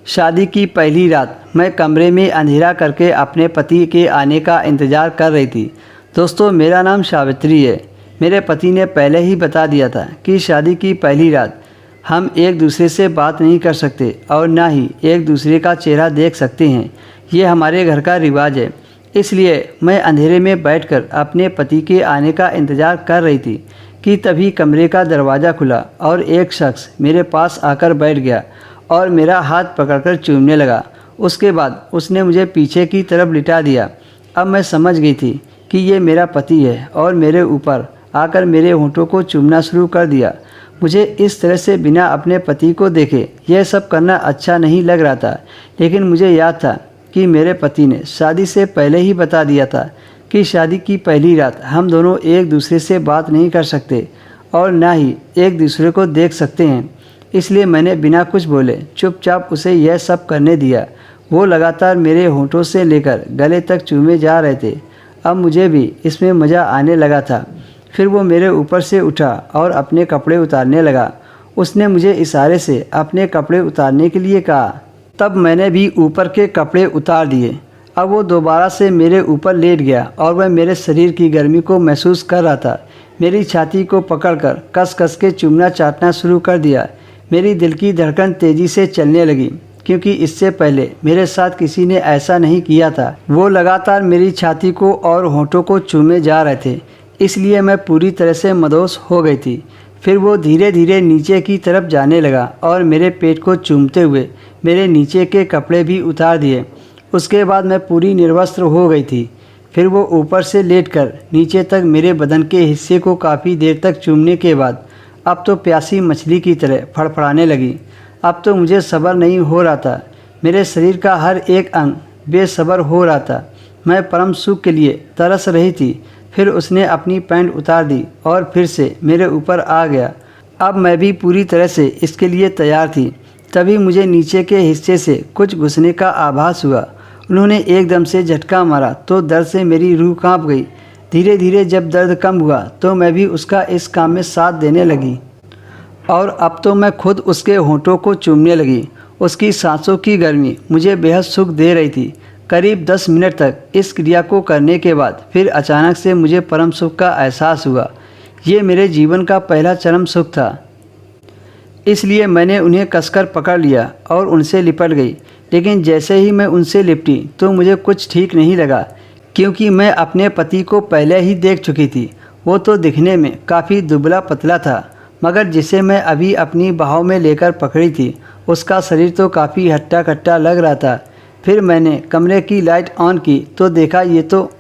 शादी की पहली रात मैं कमरे में अंधेरा करके अपने पति के आने का इंतज़ार कर रही थी। दोस्तों, मेरा नाम सावित्री है। मेरे पति ने पहले ही बता दिया था कि शादी की पहली रात हम एक दूसरे से बात नहीं कर सकते और ना ही एक दूसरे का चेहरा देख सकते हैं। ये हमारे घर का रिवाज है। इसलिए मैं अंधेरे में बैठकर अपने पति के आने का इंतज़ार कर रही थी कि तभी कमरे का दरवाज़ा खुला और एक शख्स मेरे पास आकर बैठ गया और मेरा हाथ पकड़कर चूमने लगा। उसके बाद उसने मुझे पीछे की तरफ लिटा दिया। अब मैं समझ गई थी कि ये मेरा पति है और मेरे ऊपर आकर मेरे होंठों को चूमना शुरू कर दिया। मुझे इस तरह से बिना अपने पति को देखे यह सब करना अच्छा नहीं लग रहा था, लेकिन मुझे याद था कि मेरे पति ने शादी से पहले ही बता दिया था कि शादी की पहली रात हम दोनों एक दूसरे से बात नहीं कर सकते और ना ही एक दूसरे को देख सकते हैं। इसलिए मैंने बिना कुछ बोले चुपचाप उसे यह सब करने दिया। वो लगातार मेरे होंठों से लेकर गले तक चूमे जा रहे थे। अब मुझे भी इसमें मज़ा आने लगा था। फिर वो मेरे ऊपर से उठा और अपने कपड़े उतारने लगा। उसने मुझे इशारे से अपने कपड़े उतारने के लिए कहा। तब मैंने भी ऊपर के कपड़े उतार दिए। अब वो दोबारा से मेरे ऊपर लेट गया और वह मेरे शरीर की गर्मी को महसूस कर रहा था। मेरी छाती को पकड़कर कस कस के चूमना चाटना शुरू कर दिया। मेरी दिल की धड़कन तेज़ी से चलने लगी, क्योंकि इससे पहले मेरे साथ किसी ने ऐसा नहीं किया था। वो लगातार मेरी छाती को और होंठों को चूमे जा रहे थे, इसलिए मैं पूरी तरह से मदहोश हो गई थी। फिर वो धीरे धीरे नीचे की तरफ जाने लगा और मेरे पेट को चूमते हुए मेरे नीचे के कपड़े भी उतार दिए। उसके बाद मैं पूरी निर्वस्त्र हो गई थी। फिर वो ऊपर से लेटकर नीचे तक मेरे बदन के हिस्से को काफ़ी देर तक चूमने के बाद अब तो प्यासी मछली की तरह फड़फड़ाने लगी। अब तो मुझे सब्र नहीं हो रहा था। मेरे शरीर का हर एक अंग बेसब्र हो रहा था। मैं परम सुख के लिए तरस रही थी। फिर उसने अपनी पैंट उतार दी और फिर से मेरे ऊपर आ गया। अब मैं भी पूरी तरह से इसके लिए तैयार थी। तभी मुझे नीचे के हिस्से से कुछ घुसने का आभास हुआ। उन्होंने एकदम से झटका मारा तो दर्द से मेरी रूह कांप गई। धीरे धीरे जब दर्द कम हुआ तो मैं भी उसका इस काम में साथ देने लगी और अब तो मैं खुद उसके होंठों को चूमने लगी। उसकी सांसों की गर्मी मुझे बेहद सुख दे रही थी। करीब 10 मिनट तक इस क्रिया को करने के बाद फिर अचानक से मुझे परम सुख का एहसास हुआ। ये मेरे जीवन का पहला चरम सुख था। इसलिए मैंने उन्हें कसकर पकड़ लिया और उनसे लिपट गई। लेकिन जैसे ही मैं उनसे लिपटी तो मुझे कुछ ठीक नहीं लगा, क्योंकि मैं अपने पति को पहले ही देख चुकी थी। वो तो दिखने में काफ़ी दुबला पतला था, मगर जिसे मैं अभी अपनी बाहों में लेकर पकड़ी थी उसका शरीर तो काफ़ी हट्टा कट्टा लग रहा था। फिर मैंने कमरे की लाइट ऑन की तो देखा ये तो